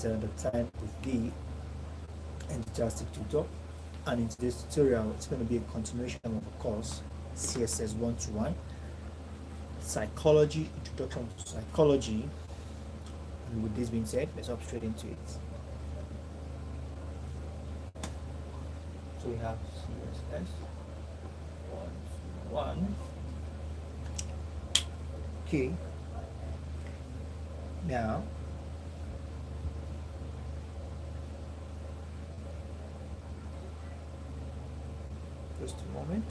another time with the enthusiastic tutor, and in today's tutorial it's going to be a continuation of the course CSS121 Psychology, Introduction to Psychology. And with this being said, let's hop straight into it. So we have CSS121. Okay, now just a moment.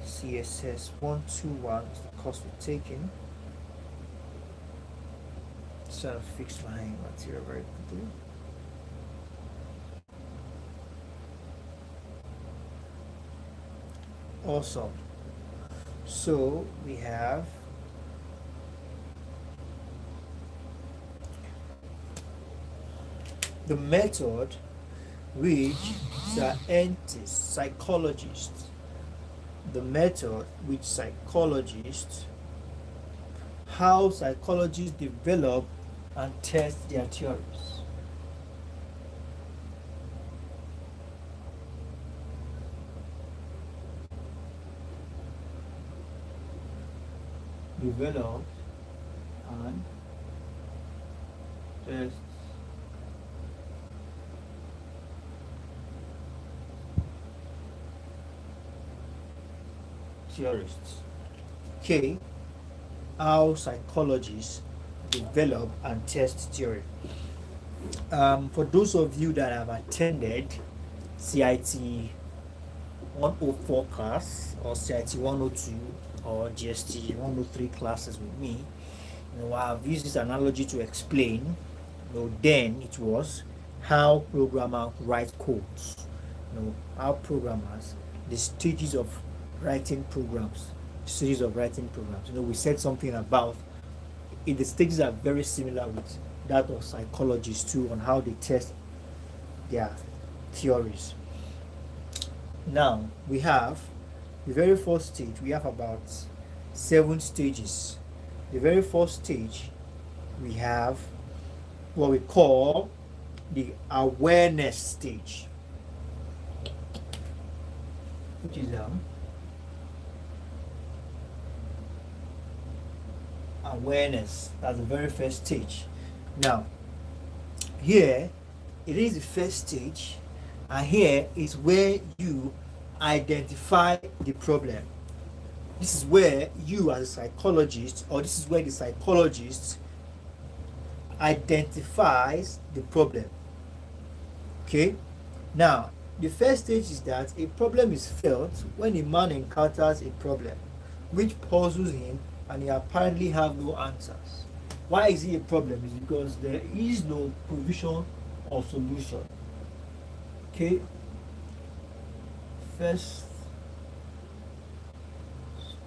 CSS121 is the course we're taking. Just trying to fix my material very quickly. Awesome. So we have the method which psychologists, how psychologists develop and test their theories. Develop and test theorists. Okay, how psychologists develop and test theory. For those of you that have attended CIT 104 class or CIT 102 or GST 103 classes with me, I've used this analogy to explain. Then it was how programmers write codes. How programmers, the stages of writing programs. We said something about the stages are very similar with that of psychologists too, on how they test their theories. Now we have the very first stage. We have about 7 stages. The very first stage, we have what we call the awareness stage, which is awareness. That's the very first stage. Now here it is the first stage, and here is where you identify the problem. This is where you as a psychologist, or this is where the psychologist identifies the problem. Okay, now the first stage is that a problem is felt when a man encounters a problem which puzzles him and he apparently have no answers. Why is it a problem? It's because there is no provision or solution. Okay, first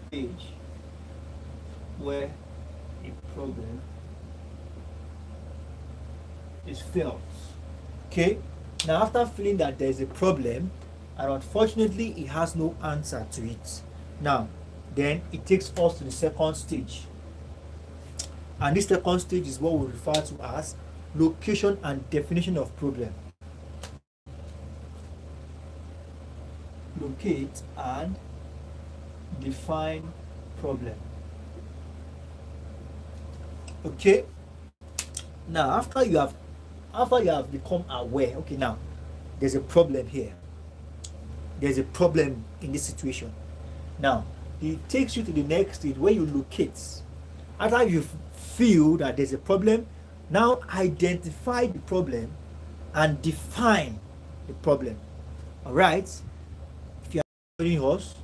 stage where a problem is felt. Okay, now after feeling that there is a problem and unfortunately he has no answer to it, now then it takes us to the second stage, and this second stage is what we refer to as location and definition of problem. Locate and define problem. Okay, now after you have become aware, okay, now there's a problem here, there's a problem in this situation. Now it takes you to the next stage where you locate. After you feel that there's a problem, now identify the problem and define the problem. All right, if you are joining us,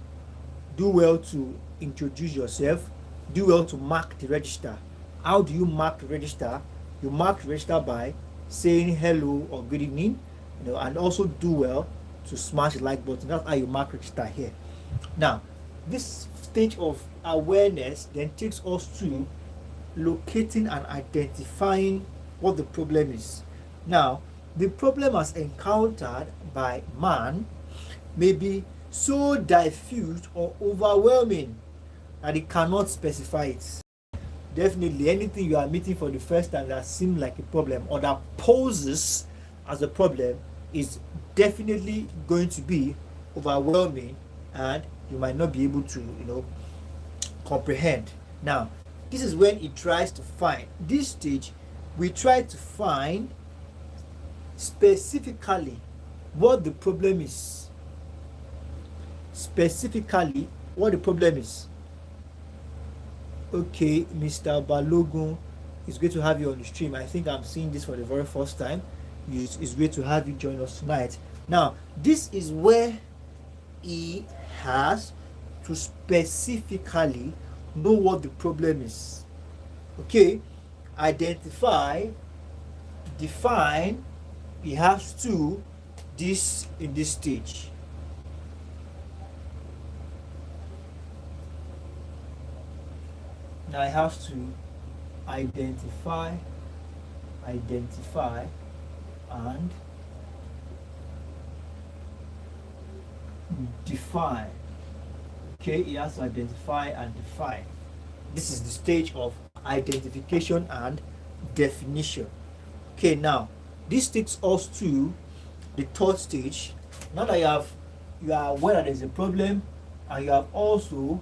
do well to introduce yourself, do well to mark the register. How do you mark the register? You mark the register by saying hello or good evening, and also do well to smash the like button. That's how you mark register here. Now this stage of awareness then takes us to locating and identifying what the problem is. Now the problem as encountered by man may be so diffuse or overwhelming that it cannot specify it. Definitely, anything you are meeting for the first time that seems like a problem or that poses as a problem is definitely going to be overwhelming, and you might not be able to, comprehend. Now, this is when it tries to find. This stage, we try to find specifically what the problem is. Specifically, what the problem is. Okay, Mr. Balogun, it's great to have you on the stream. I think I'm seeing this for the very first time. It's great to have you join us tonight. Now, this is where he has to specifically know what the problem is. Okay, identify, define. He has to this in this stage. Now I have to identify and define. Okay, he has to identify and define. This is the stage of identification and definition. Okay, now this takes us to the third stage. Now that you are aware that there's a problem, and you have also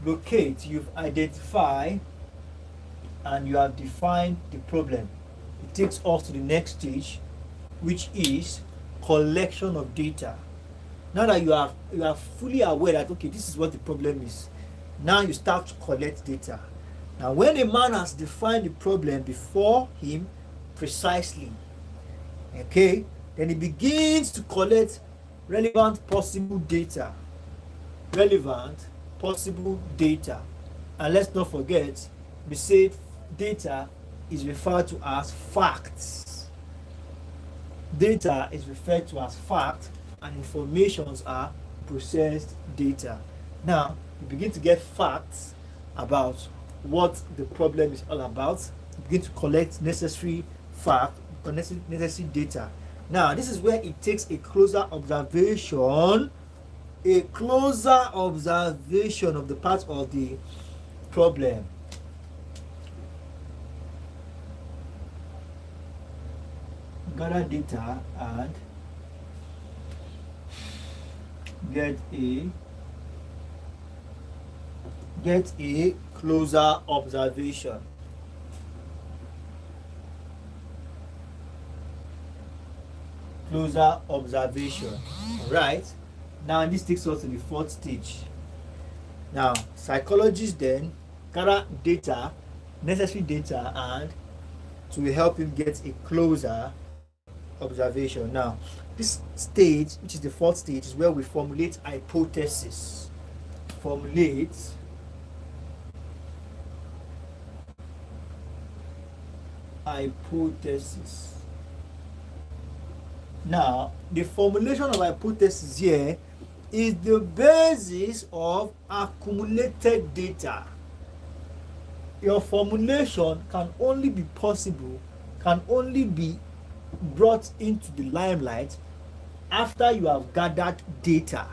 locate, you've identified, and you have defined the problem. It takes us to the next stage, which is collection of data. Now that you are fully aware that okay, this is what the problem is, now you start to collect data. Now when a man has defined the problem before him precisely, okay, then he begins to collect relevant possible data. And let's not forget, we said data is referred to as facts. Data is referred to as facts, and informations are processed data. Now you begin to get facts about what the problem is all about. You begin to collect necessary facts, necessary data. Now this is where it takes a closer observation of the part of the problem. Gather data and get a closer observation. Right. Now this takes us to the fourth stage. Now psychologists then gather data, necessary data, and to help him get a closer observation. Now this stage, which is the fourth stage, is where we formulate hypothesis. Now the formulation of hypothesis here is the basis of accumulated data. Your formulation can only be brought into the limelight after you have gathered data.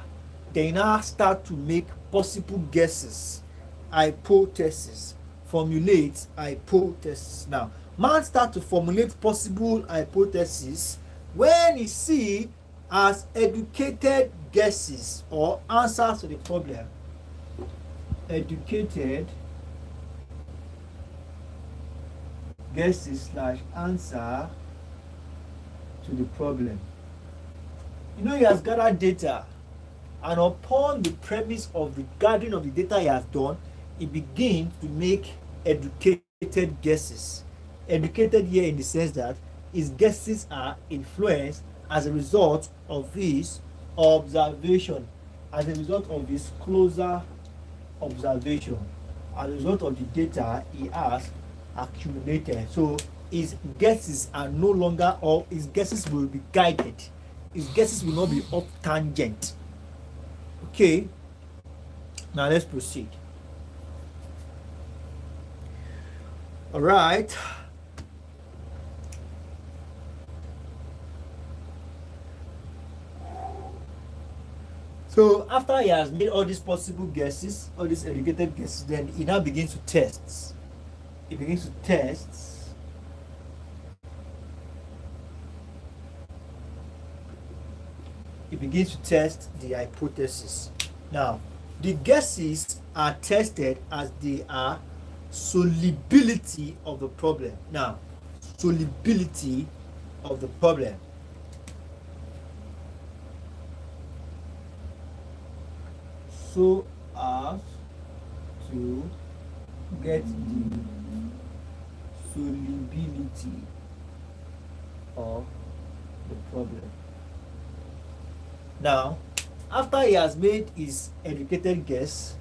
Then now start to make possible guesses. Formulate hypothesis. Now man start to formulate possible hypothesis when he see as educated guesses or answers to the problem. Educated guesses / answer to the problem. He has gathered data, and upon the premise of the gathering of the data he has done, he begins to make educated guesses. Educated here in the sense that his guesses are influenced as a result of his observation, as a result of his closer observation, as a result of the data he has accumulated. So his guesses are no longer, or his guesses will be guided. His guesses will not be off tangent. Okay, now let's proceed. All right. So after he has made all these possible guesses, all these educated guesses, then he now begins to test. He begins to test. He begins to test the hypothesis. Now, the guesses are tested as they are solubility of the problem. Now, solubility of the problem. So as to get the solubility of the problem. Now, after he has made his educated guess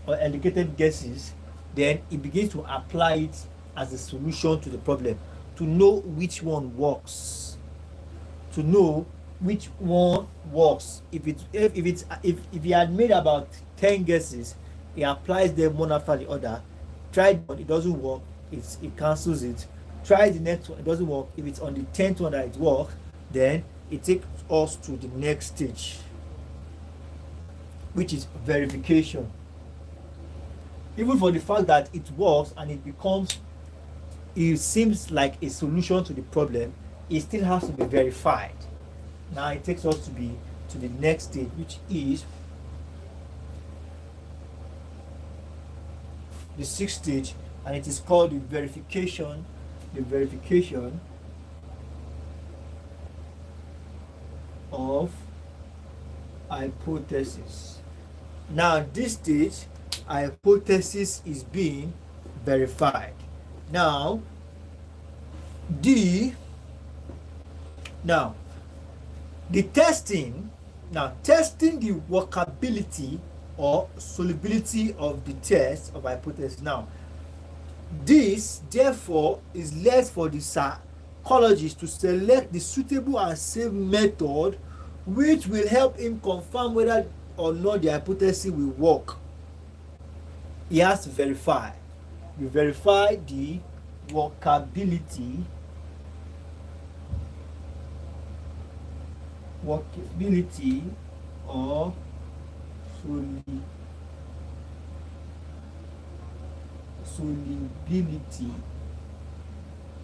or educated guesses, then he begins to apply it as a solution to the problem to know which one works. To know which one works. If he had made about 10 guesses, he applies them one after the other. Try one, it doesn't work, it cancels it. Try the next one, it doesn't work. If it's on the 10th one that it works, then it takes us to the next stage, which is verification. Even for the fact that it works and it seems like a solution to the problem, it still has to be verified. Now it takes us to the next stage, which is the sixth stage, and it is called the verification of hypothesis. Now this stage, hypothesis is being verified. Now the testing the workability or solubility of the test of hypothesis. Now this therefore is left for the psychologist to select the suitable and safe method which will help him confirm whether or not the hypothesis will work. He has to verify. You verify the workability or solubility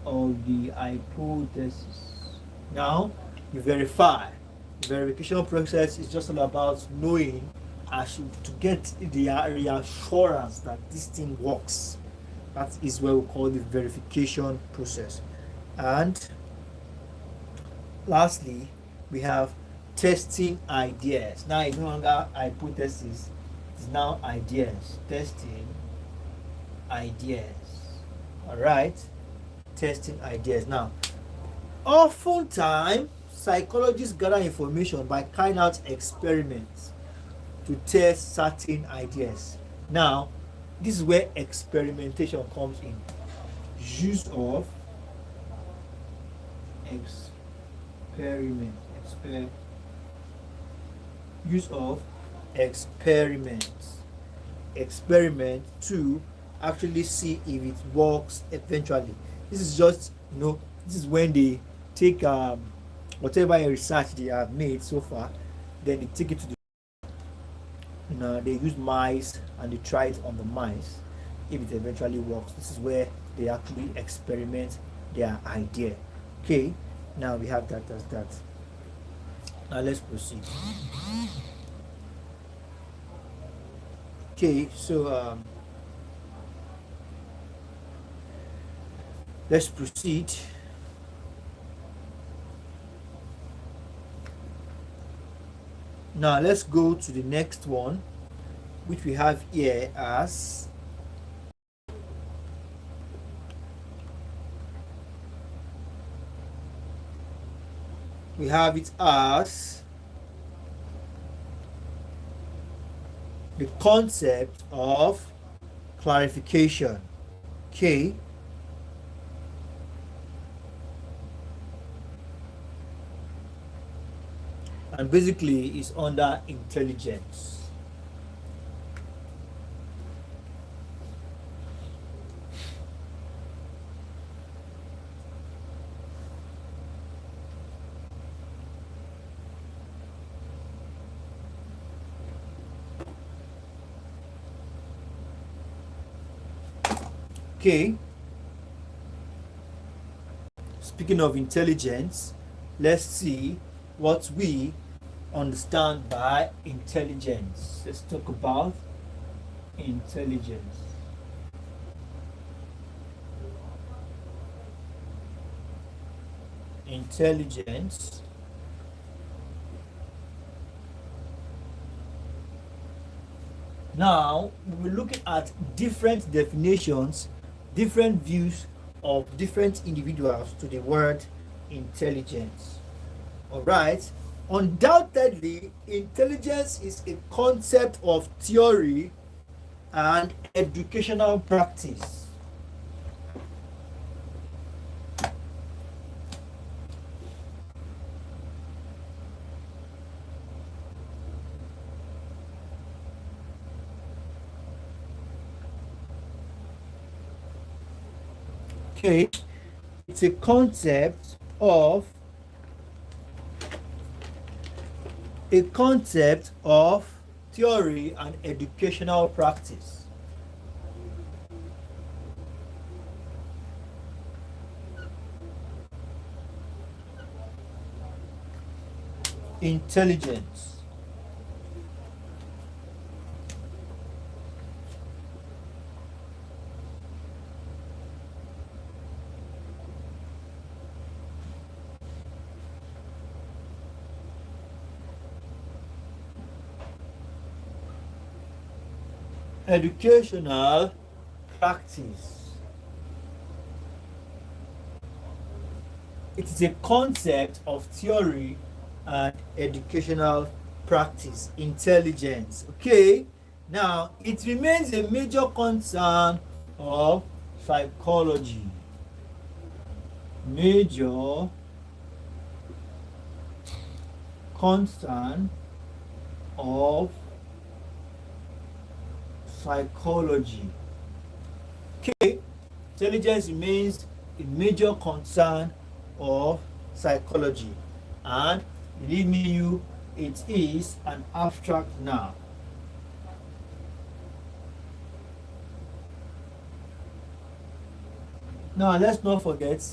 of the hypothesis. Now you verify. The verification process is just all about knowing to get the reassurance that this thing works. That is what we call the verification process. And lastly, we have testing ideas. Now it's no longer hypothesis, it's now ideas. Testing ideas. All right, testing ideas. Now, oftentimes psychologists gather information by carrying out experiments to test certain ideas. Now, this is where experimentation comes in. Use of experiment to actually see if it works eventually. This is just, this is when they take whatever research they have made so far, then they take it to they use mice and they try it on the mice. If it eventually works, this is where they actually experiment their idea. Okay, now we have that as that. Now let's proceed. Okay, so let's proceed. Now let's go to the next one, which we have here as the concept of clarification. Okay. And basically is under intelligence. Okay. Speaking of intelligence, let's see what we understand by intelligence. Let's talk about intelligence. Intelligence. Now, we're looking at different definitions, different views of different individuals to the word intelligence. All right. Undoubtedly, intelligence is a concept of theory and educational practice. Okay, it's a concept of theory and educational practice. Intelligence. Educational practice. It is a concept of theory and educational practice. Intelligence. Okay. Now, it remains a major concern of psychology. Major concern of psychology. Okay, intelligence remains a major concern of psychology, and believe me, it is an abstract noun. Now, let's not forget,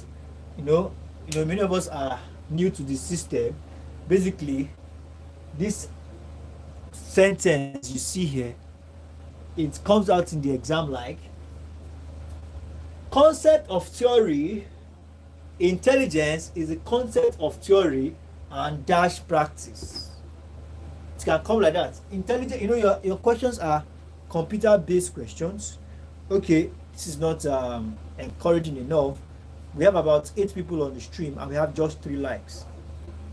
many of us are new to the system. Basically, this sentence you see here, it comes out in the exam like concept of theory. Intelligence is a concept of theory and dash practice. It can come like that. Intelligence, your questions are computer based questions. Okay, this is not encouraging enough. We have about 8 people on the stream and we have just 3 likes.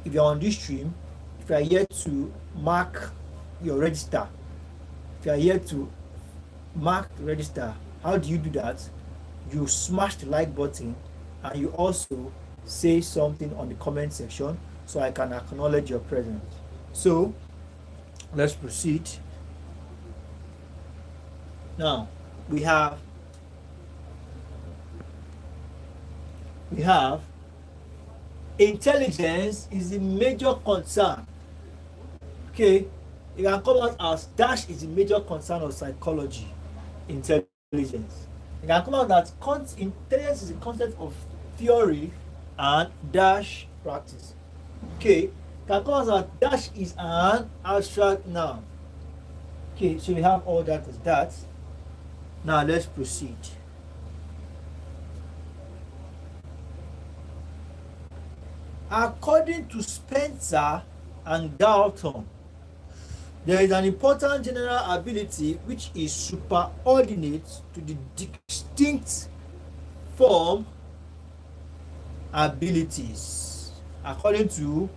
If you're on this stream, if you are here to mark your register, if you are here to mark the register, how do you do that? You smash the like button and you also say something on the comment section so I can acknowledge your presence. So let's proceed. Now we have intelligence is a major concern. Okay, it can come out as dash is a major concern of psychology. Intelligence. It can come out that intelligence is a concept of theory and dash practice. Okay, it can come out that dash is an abstract noun. Okay, so we have all that as that. Now let's proceed. According to Spencer and Galton, there is an important general ability which is superordinate to the distinct form abilities. According to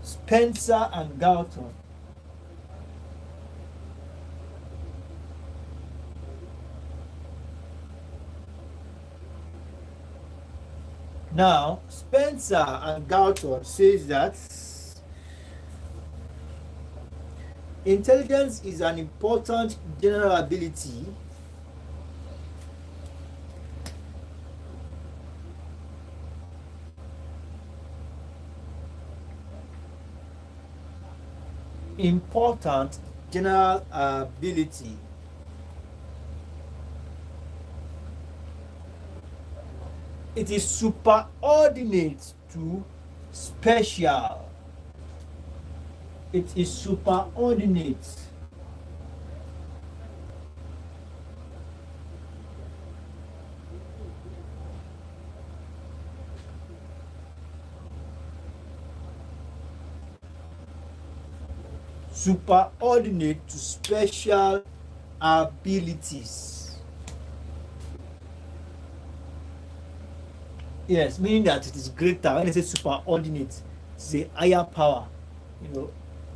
Spencer and Galton. Now, Spencer and Galton says that intelligence is an important general ability It is superordinate to special. It is superordinate. Superordinate to special abilities. Yes, meaning that it is greater. When I say superordinate, it's a higher power,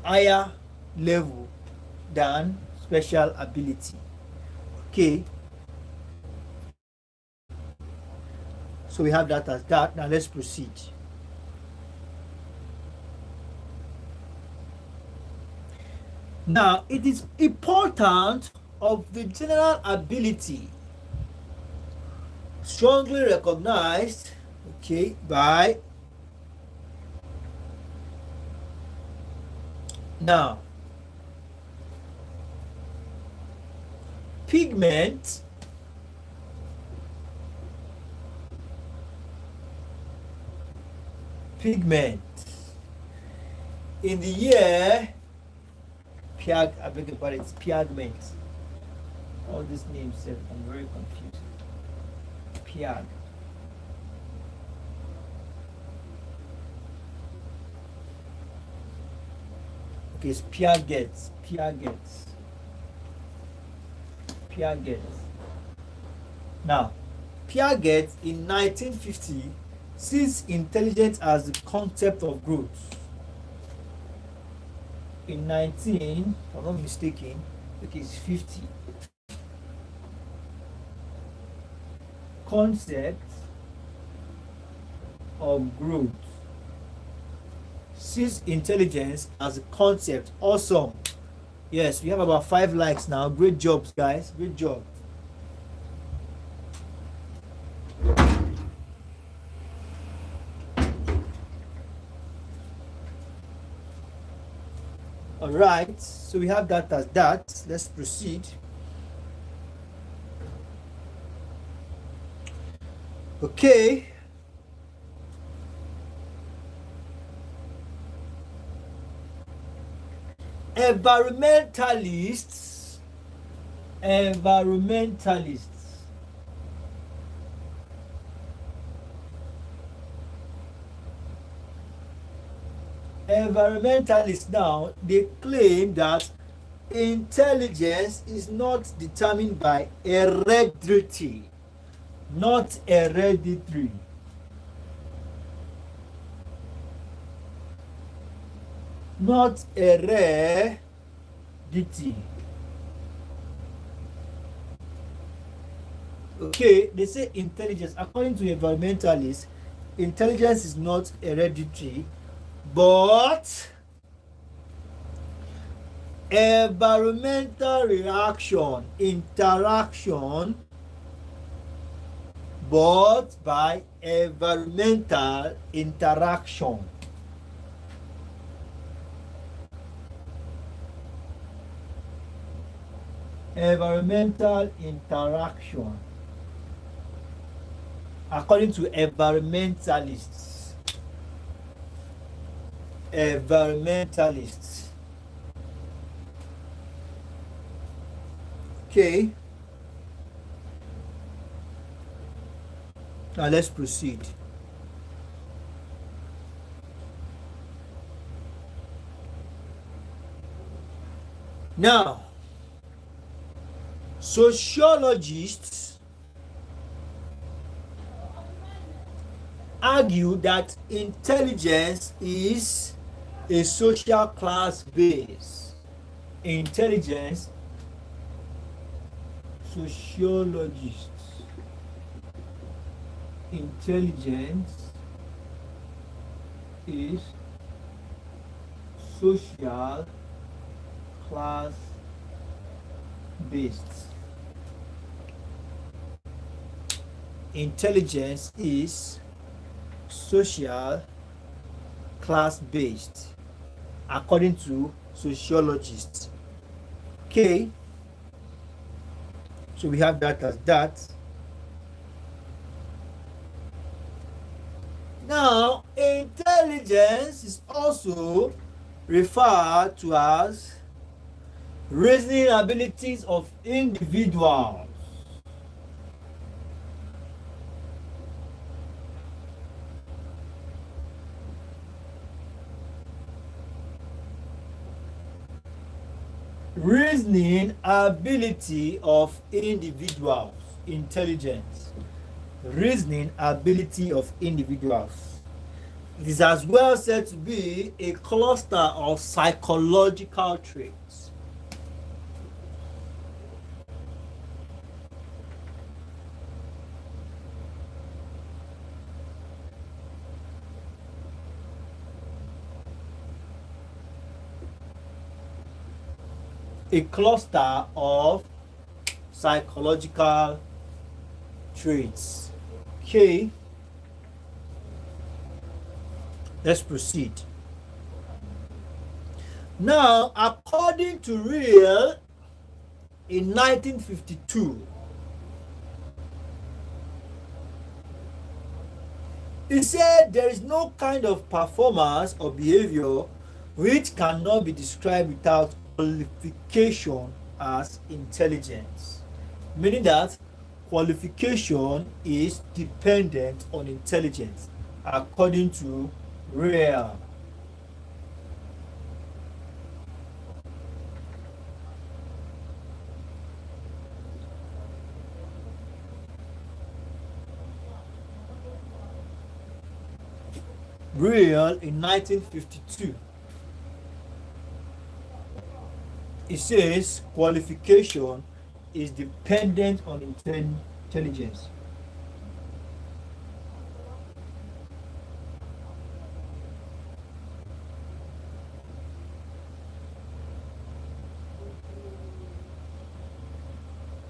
higher level than special ability. Okay. So we have that as that. Now let's proceed. Now it is important of the general ability strongly recognized, okay, by now pigment in the year I beg your pardon, it's pigment. All these names, I'm very confused. Piag. Okay, it's Piaget. Now, Piaget in 1950 sees intelligence as the concept of growth. In 19, if I'm not mistaken, it is 50. Concept of growth sees intelligence as a concept. Awesome. Yes, we have about 5 likes now. Great jobs, guys. Great job. All right, so we have that as that. Let's proceed. Okay. Environmentalists now, they claim that intelligence is not determined by heredity. Not hereditary. Not heredity. Okay, they say intelligence, according to environmentalists, intelligence is not hereditary, but environmental interaction but by environmental interaction. Environmental interaction, according to environmentalists. Okay. Now let's proceed. Now, sociologists argue that intelligence is a social class base. Intelligence, sociologists, intelligence is social class based. Intelligence is social class based, according to sociologists. Okay, so we have that as that. Now, intelligence is also referred to as reasoning abilities of individuals. Reasoning ability of individuals. Intelligence. Reasoning ability of individuals. It is as well said to be a cluster of psychological traits. A cluster of psychological traits. Okay, let's proceed. Now, according to Real in 1952, he said there is no kind of performance or behavior which cannot be described without qualification as intelligence. Meaning that qualification is dependent on intelligence, according to Real. Real in 1952. It says qualification is dependent on intelligence.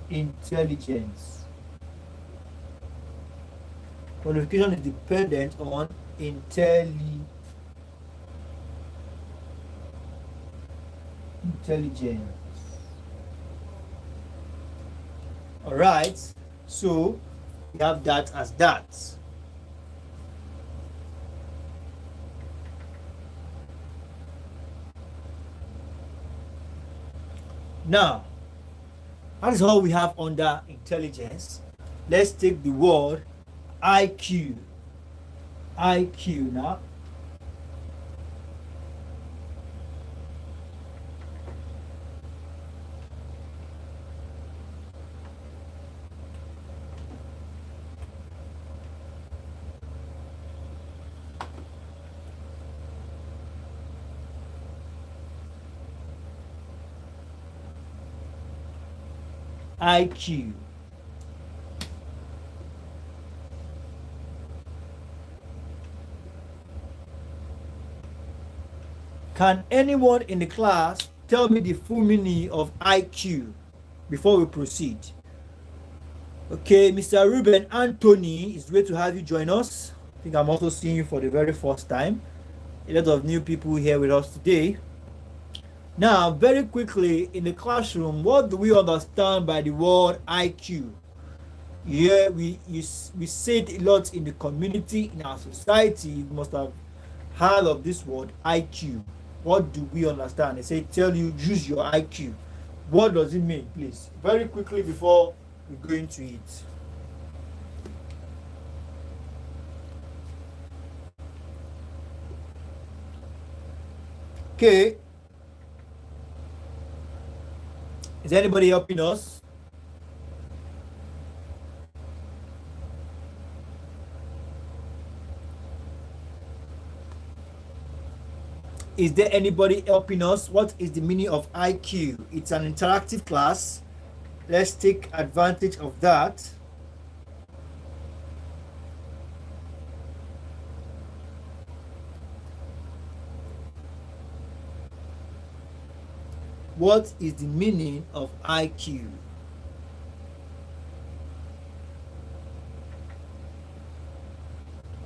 Intelligence. Qualification is dependent on intelligence. All right, so we have that as that. Now, that is all we have under intelligence. Let's take the word IQ. IQ now. IQ. Can anyone in the class tell me the full meaning of IQ before we proceed? Okay, Mr. Ruben Anthony, it's great to have you join us. I think I'm also seeing you for the very first time. A lot of new people here with us today. Now, very quickly, in the classroom, what do we understand by the word IQ? Yeah, we say it a lot in the community, in our society. You must have heard of this word IQ. What do we understand? They say, tell you, use your IQ. What does it mean, please? Very quickly before we go into it. Okay. Is anybody helping us? Is there anybody helping us? What is the meaning of IQ? It's an interactive class. Let's take advantage of that. What is the meaning of IQ?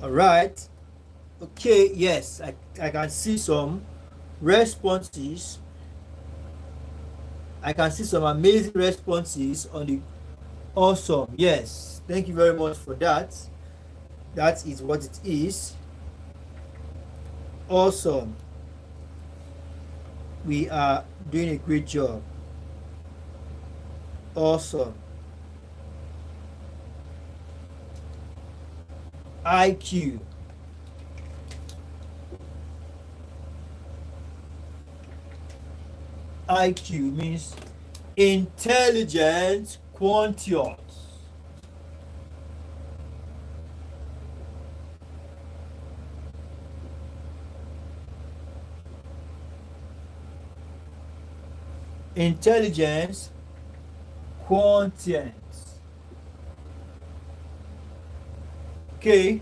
All right. Okay, yes, I can see some responses. I can see some amazing responses on the awesome. Yes, thank you very much for that. That is what it is. Awesome. We are doing a great job. Awesome. IQ. IQ means intelligence quotient. Intelligence quotient. Okay.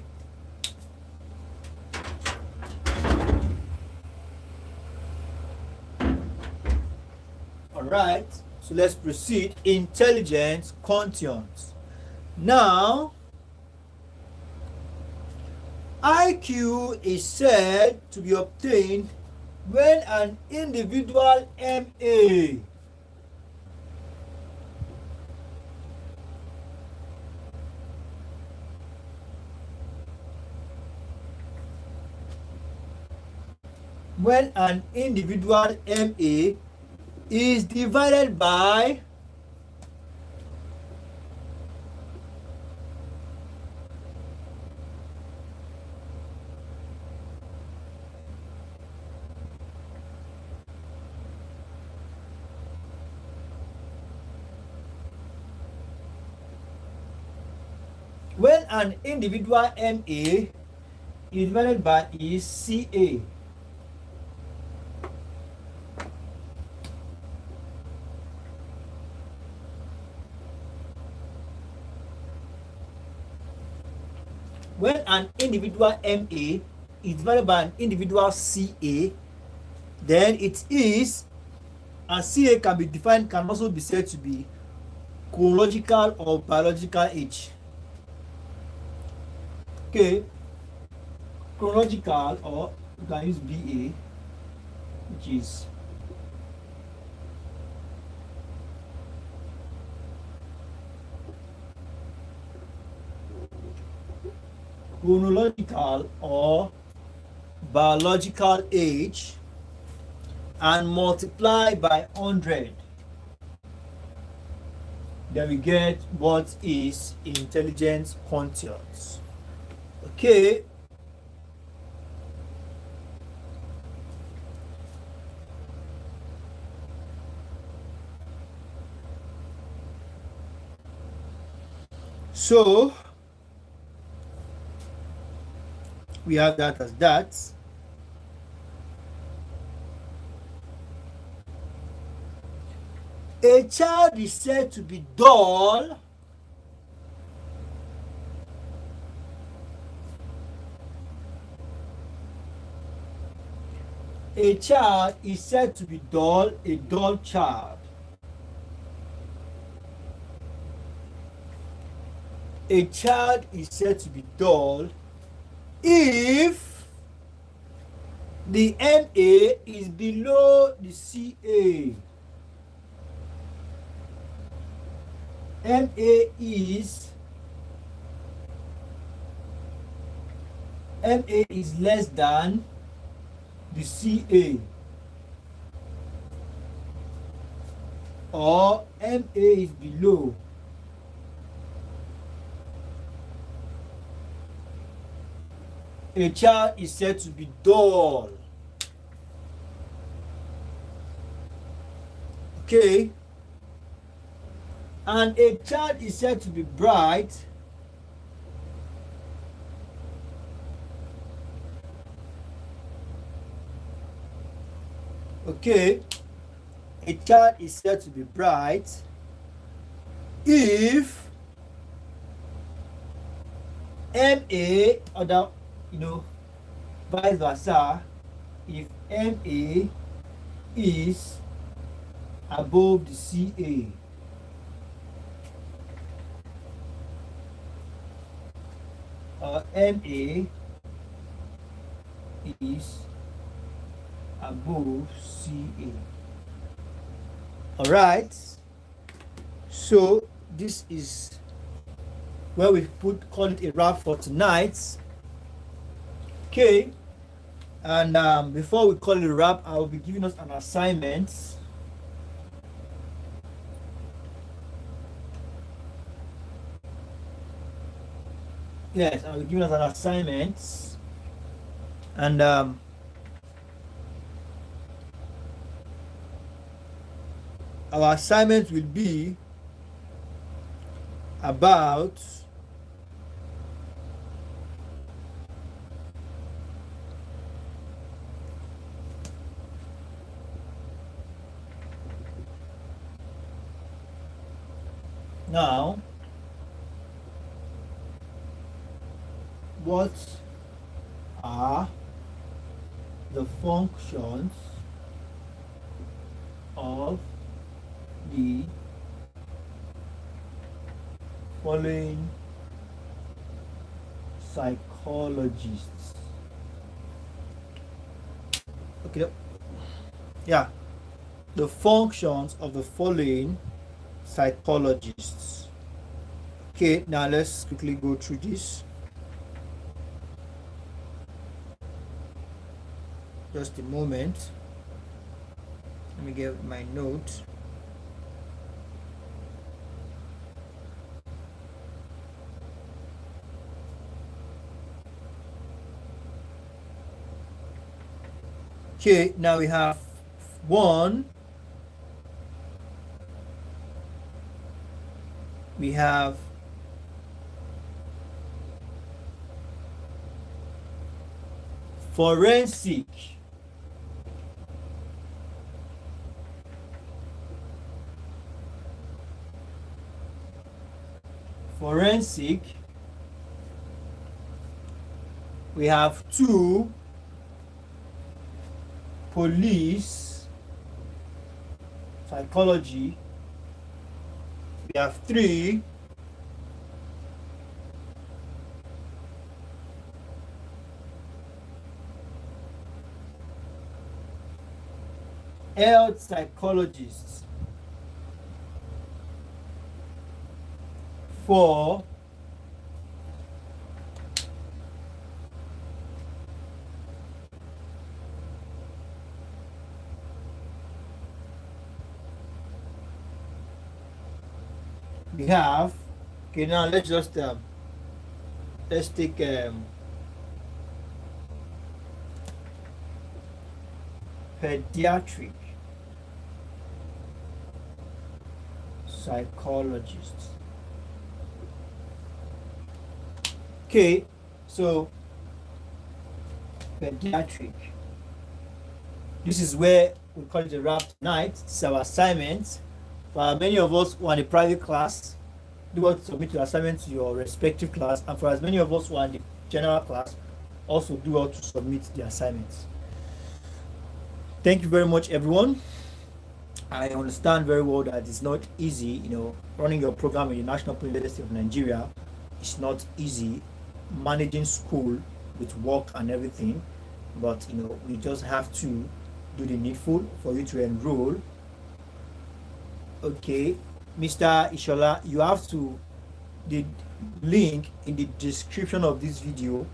All right. So let's proceed. Intelligence quotient. Now, IQ is said to be obtained when an individual MA when an individual MA is divided by when an individual MA is divided by is CA. When an individual MA is divided by an individual CA, then it is, and CA can be defined, can also be said to be chronological or biological age. Okay, chronological, or you can use BA, which is chronological or biological age, and multiply by 100, then we get what is intelligence quotient. Okay. So we have that as that. A child is said to be dull a child is said to be dull, a dull child. A child is said to be dull if the MA is below the CA. MA is less than the CA, or MA is below. A child is said to be dull. Okay. And a child is said to be bright okay, a child is said to be bright if MA, or vice versa, if MA is above the CA. MA is above CA. Alright, so this is where we call it a wrap for tonight. Okay, And before we call it a wrap, I will be giving us an assignment. Yes, I will give us an assignment. And our assignment will be about now what are the functions of the following psychologists. Okay, yeah, the functions of the following psychologists. Okay, now let's quickly go through this. Just a moment. Let me get my note. Okay, now we have one. We have forensic. Forensic. We have two. Police psychology. We have three. Health psychologists. 4. We have, okay, now let's just let's take pediatric psychologists. Okay, so pediatric, this is where we call it a wrap tonight. This is our assignment. For many of us who are in the private class, do what to submit your assignment to your respective class, and for as many of us who are in the general class, also do how to submit the assignments. Thank you very much, everyone. I understand very well that it's not easy, running your program in the National Police University of Nigeria. It's not easy managing school with work and everything, but we just have to do the needful for you to enroll. Okay, Mr. Ishola, you have to, the link in the description of this video,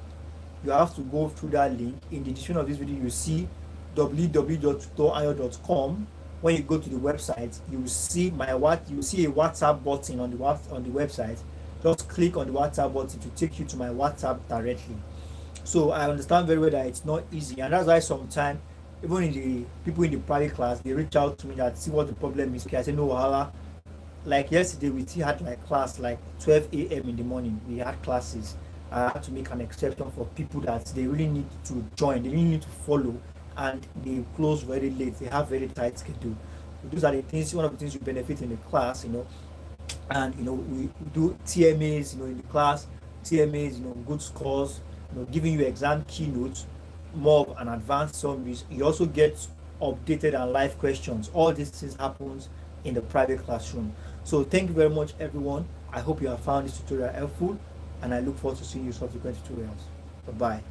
you have to go through that link. In the description of this video, you see www.tutoroayo.com. When you go to the website, you will see a WhatsApp button on the website. Just click on the WhatsApp button to take you to my WhatsApp directly. So I understand very well that it's not easy, and that's why sometimes even in the people in the private class, they reach out to me that see what the problem is. Okay, I say no wahala. Like yesterday, we still had like class like 12 a.m. in the morning. We had classes. I had to make an exception for people that they really need to join, they really need to follow, and they close very late. They have very tight schedule. Those are the things. One of the things you benefit in the class, and we do TMAs, in the class. TMAs, good scores, giving you exam keynotes, more of an advanced summaries. You also get updated and live questions. All these things happens in the private classroom. So thank you very much, everyone. I hope you have found this tutorial helpful, and I look forward to seeing you in subsequent tutorials. Bye bye.